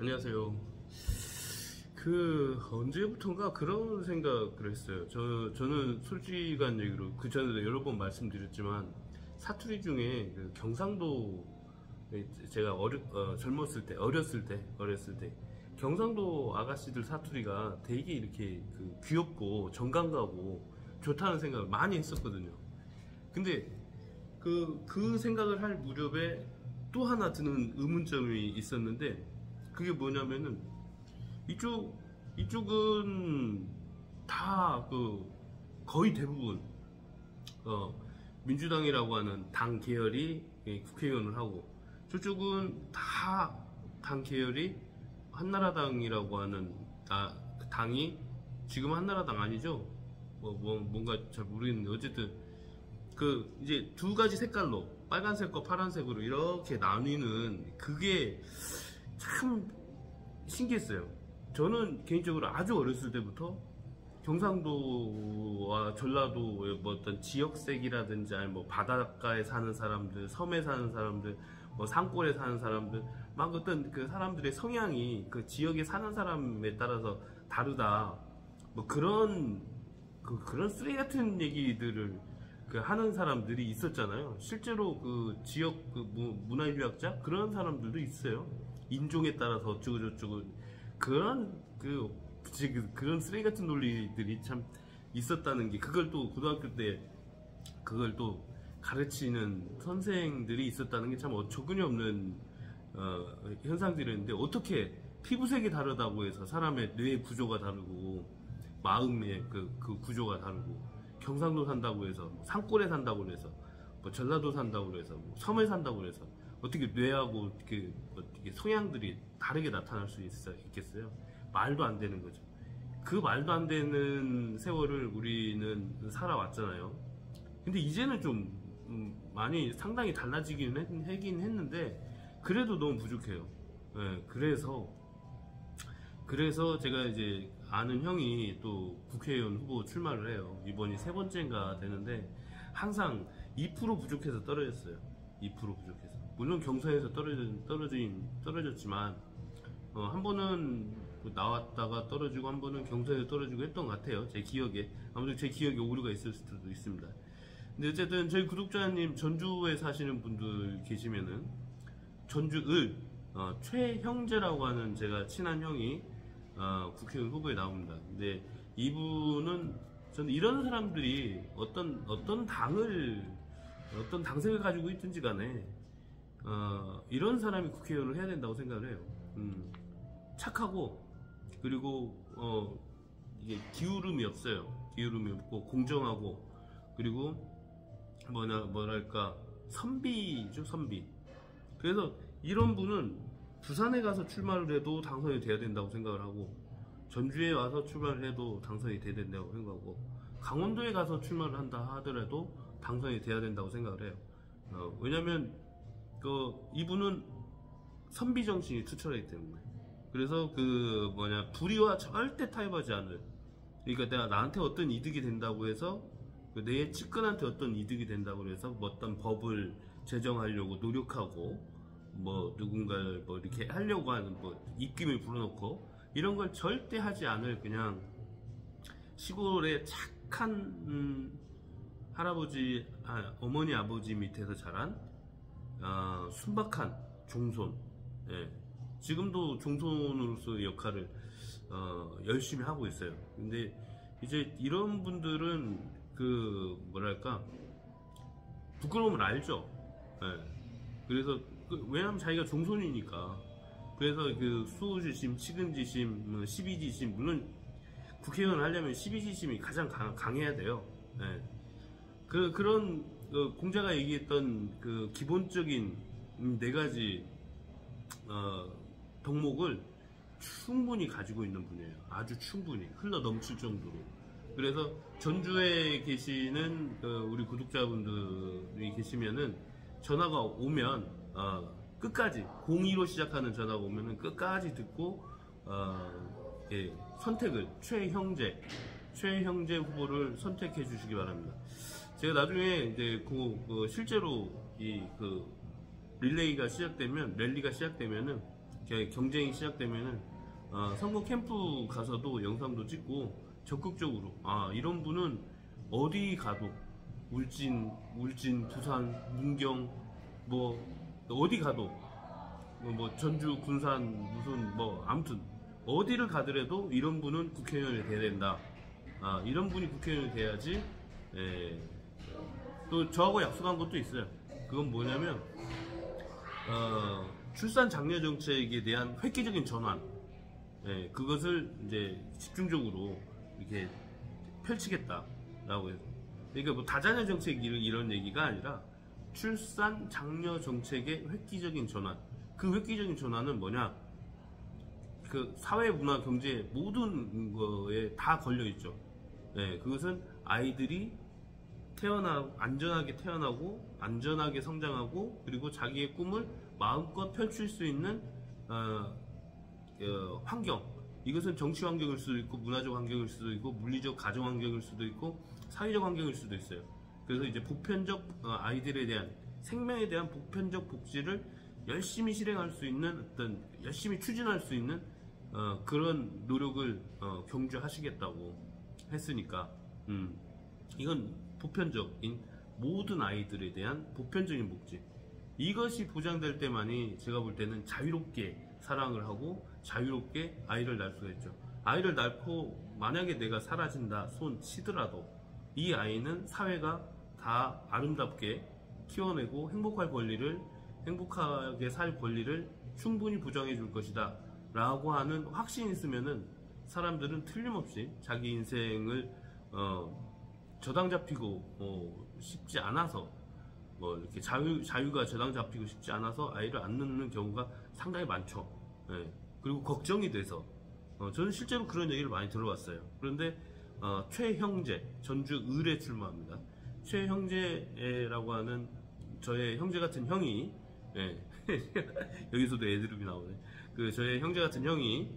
안녕하세요. 언제부턴가 그런 생각을 했어요. 저는 솔직한 얘기로, 그 전에도 여러 번 말씀드렸지만, 사투리 중에 경상도, 제가 어렸을 때, 경상도 아가씨들 사투리가 되게 이렇게 귀엽고 정감 가고 좋다는 생각을 많이 했었거든요. 근데 그 생각을 할 무렵에 또 하나 드는 의문점이 있었는데, 그게 뭐냐면은 이쪽은 다 거의 대부분 민주당이라고 하는 당 계열이 국회의원을 하고, 저쪽은 다 당 계열이 한나라당이라고 하는 당이, 지금 한나라당 아니죠? 뭔가 잘 모르겠는데, 어쨌든 이제 두 가지 색깔로, 빨간색과 파란색으로 이렇게 나뉘는 그게 참 신기했어요. 저는 개인적으로 아주 어렸을 때부터 경상도와 전라도의 어떤 지역색이라든지, 아니 바닷가에 사는 사람들, 섬에 사는 사람들, 산골에 사는 사람들, 막 어떤 사람들의 성향이 그 지역에 사는 사람에 따라서 다르다, 그런 쓰레기 같은 얘기들을 하는 사람들이 있었잖아요. 실제로 지역 문화인류학자 그런 사람들도 있어요. 인종에 따라서 어쩌고저쩌고, 그런 쓰레기 같은 논리들이 참 있었다는 게, 그걸 또 고등학교 때 그걸 또 가르치는 선생들이 있었다는 게 참 어처구니 없는 현상들이었는데, 어떻게 피부색이 다르다고 해서 사람의 뇌 구조가 다르고 마음의 구조가 다르고, 경상도 산다고 해서, 산골에 산다고 해서, 전라도 산다고 해서, 섬에 산다고 해서 어떻게 뇌하고 어떻게 성향들이 다르게 나타날 수 있겠어요? 말도 안 되는 거죠. 그 말도 안 되는 세월을 우리는 살아왔잖아요. 근데 이제는 좀 많이 상당히 달라지긴 했는데, 그래도 너무 부족해요. 네, 그래서 제가 이제 아는 형이 또 국회의원 후보 출마를 해요. 이번이 세 번째인가 되는데, 항상 2% 부족해서 떨어졌어요. 2% 부족해서. 물론 경선에서 떨어졌지만, 한 번은 나왔다가 떨어지고, 한 번은 경선에서 떨어지고 했던 것 같아요. 제 기억에. 아무튼 제 기억에 오류가 있을 수도 있습니다. 근데 어쨌든 저희 구독자님, 전주에 사시는 분들 계시면은, 최형재라고 하는 제가 친한 형이 국회의원 후보에 나옵니다. 근데 이분은, 저는 이런 사람들이 어떤 당색을 가지고 있든지 간에 이런 사람이 국회의원을 해야 된다고 생각을 해요. 착하고, 그리고 이게 기울음이 없어요. 기울음이 없고 공정하고, 그리고 뭐랄까 선비죠, 선비. 그래서 이런 분은 부산에 가서 출마를 해도 당선이 돼야 된다고 생각을 하고, 전주에 와서 출마를 해도 당선이 돼야 된다고 생각하고, 강원도에 가서 출마를 한다 하더라도 당선이 돼야 된다고 생각을 해요. 왜냐면 이분은 선비 정신이 투철하기 때문에. 그래서 불의와 절대 타협하지 않을, 그러니까 내가 나한테 어떤 이득이 된다고 해서, 내 측근한테 어떤 이득이 된다고 해서 어떤 법을 제정하려고 노력하고, 누군가를 이렇게 하려고 하는 입김을 불어넣고, 이런 걸 절대 하지 않을, 그냥 시골의 착한 어머니 아버지 밑에서 자란 순박한 종손. 예. 지금도 종손으로서의 역할을 열심히 하고 있어요. 근데 이제 이런 분들은 뭐랄까, 부끄러움을 알죠. 예. 그래서 왜냐면 자기가 종손이니까. 그래서 수호지심, 측은지심, 십이지심, 물론 국회의원 하려면 십이지심이 가장 강해야 돼요. 예. 그런 공자가 얘기했던 기본적인 네 가지 덕목을 충분히 가지고 있는 분이에요. 아주 충분히 흘러 넘칠 정도로. 그래서 전주에 계시는 우리 구독자분들이 계시면은, 전화가 오면 끝까지, 02로 시작하는 전화가 오면은 끝까지 듣고 선택을, 최형재 후보를 선택해 주시기 바랍니다. 제가 나중에 이제 실제로 랠리가 시작되면은 경쟁이 시작되면은 선거 캠프 가서도 영상도 찍고 적극적으로 이런 분은 어디 가도 울진, 부산, 문경 뭐 어디 가도 뭐 전주, 군산 무슨 뭐 아무튼 어디를 가더라도 이런 분은 국회의원이 돼야 된다. 이런 분이 국회의원이 돼야지. 또 저하고 약속한 것도 있어요. 그건 뭐냐면 출산 장려 정책에 대한 획기적인 전환, 그것을 이제 집중적으로 이렇게 펼치겠다라고 해서, 그러니까 뭐 다자녀 정책 이런 얘기가 아니라 출산 장려 정책의 획기적인 전환. 그 획기적인 전환은 뭐냐? 그 사회, 문화, 경제 모든 거에 다 걸려 있죠. 그것은 아이들이 안전하게 태어나고 안전하게 성장하고 그리고 자기의 꿈을 마음껏 펼칠 수 있는 환경. 이것은 정치 환경일 수도 있고 문화적 환경일 수도 있고 물리적 가정 환경일 수도 있고 사회적 환경일 수도 있어요. 그래서 이제 보편적 아이들에 대한 생명에 대한 보편적 복지를 열심히 실행할 수 있는 열심히 추진할 수 있는 그런 노력을 경주하시겠다고 했으니까 이건 보편적인 모든 아이들에 대한 보편적인 복지, 이것이 보장될 때만이 제가 볼 때는 자유롭게 사랑을 하고 자유롭게 아이를 낳을 수가 있죠. 아이를 낳고 만약에 내가 사라진다 손 치더라도 이 아이는 사회가 다 아름답게 키워내고 행복하게 살 권리를 충분히 보장해 줄 것이다 라고 하는 확신이 있으면은 사람들은 틀림없이 자기 인생을 저당 잡히고 쉽지 않아서 이렇게 자유가 저당 잡히고 싶지 않아서 아이를 안 낳는 경우가 상당히 많죠. 그리고 걱정이 돼서 저는 실제로 그런 얘기를 많이 들어봤어요. 그런데 최형재 전주 을에 출마합니다. 최형재라고 하는 저의 형제 같은 형이 여기서도 애드립이 나오네. 저의 형제 같은 형이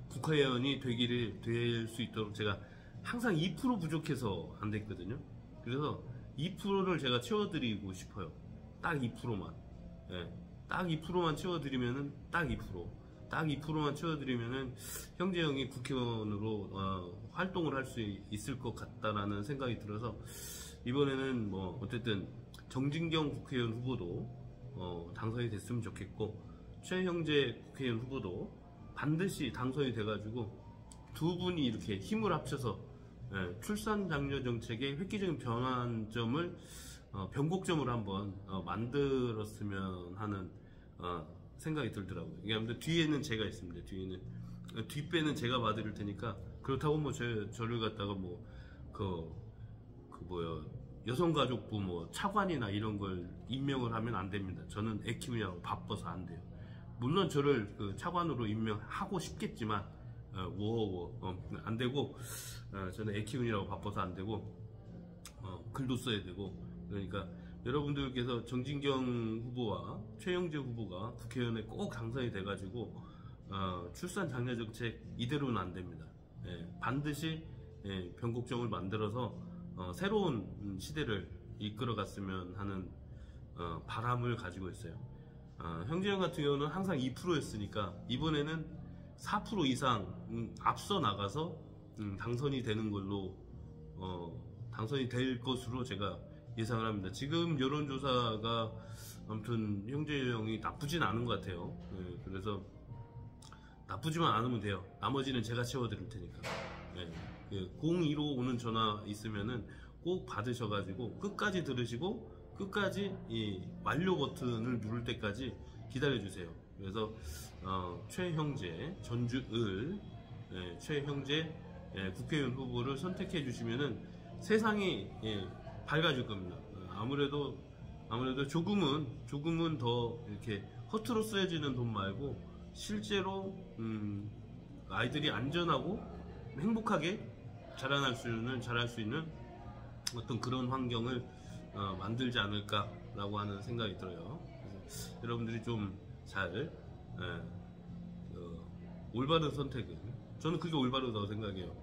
국회의원이 될 수 있도록 제가 항상 2% 부족해서 안 됐거든요. 그래서 2%를 제가 채워드리고 싶어요. 딱 2%만. 딱 2%만 채워드리면은 딱 2%만 채워드리면은 형제 형이 국회의원으로 활동을 할 수 있을 것 같다라는 생각이 들어서 이번에는 뭐 어쨌든 정진경 국회의원 후보도 당선이 됐으면 좋겠고 최형재 국회의원 후보도 반드시 당선이 돼가지고 두 분이 이렇게 힘을 합쳐서 출산 장려 정책의 획기적인 변환점을 변곡점을 한번 만들었으면 하는 생각이 들더라고요. 이게 아무튼 뒤에는 제가 있습니다. 뒷배는 제가 봐드릴 테니까 그렇다고 뭐 저를 갖다가 여성가족부 차관이나 이런 걸 임명을 하면 안 됩니다. 저는 애 키우느라고 바빠서 안 돼요. 물론 저를 차관으로 임명하고 싶겠지만 안 되고 저는 애 키우느라고 바빠서 안 되고 글도 써야 되고, 그러니까 여러분들께서 정진경 후보와 최영재 후보가 국회의원에 꼭 당선이 돼가지고 출산 장려 정책 이대로는 안 됩니다. 반드시 변곡점을 만들어서 새로운 시대를 이끌어갔으면 하는 바람을 가지고 있어요. 형제형 같은 경우는 항상 2%였으니까 이번에는 4% 이상 앞서 나가서 당선이 되는 걸로 당선이 될 것으로 제가 예상을 합니다. 지금 여론조사가 아무튼 형제형이 나쁘진 않은 것 같아요. 그래서 나쁘지만 않으면 돼요. 나머지는 제가 채워드릴 테니까. 02로 오는 전화 있으면은 꼭 받으셔가지고 끝까지 들으시고 끝까지 이 완료 버튼을 누를 때까지 기다려주세요. 그래서 최형재 전주을 최형재 국회의원 후보를 선택해 주시면은 세상이 밝아질 겁니다. 아무래도 조금은 더 이렇게 허투루 쓰여지는 돈 말고 실제로 아이들이 안전하고 행복하게 자랄 수 있는 어떤 그런 환경을 만들지 않을까라고 하는 생각이 들어요. 그래서 여러분들이 좀 잘 올바른 선택을, 저는 그게 올바르다고 생각해요.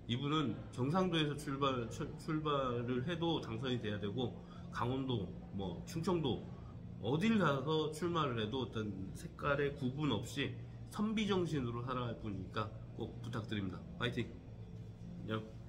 이분은 경상도에서 출발을 해도 당선이 돼야 되고 강원도, 충청도 어딜 가서 출마를 해도 어떤 색깔의 구분 없이 선비정신으로 살아갈 분이니까 꼭 부탁드립니다. 파이팅! 안녕.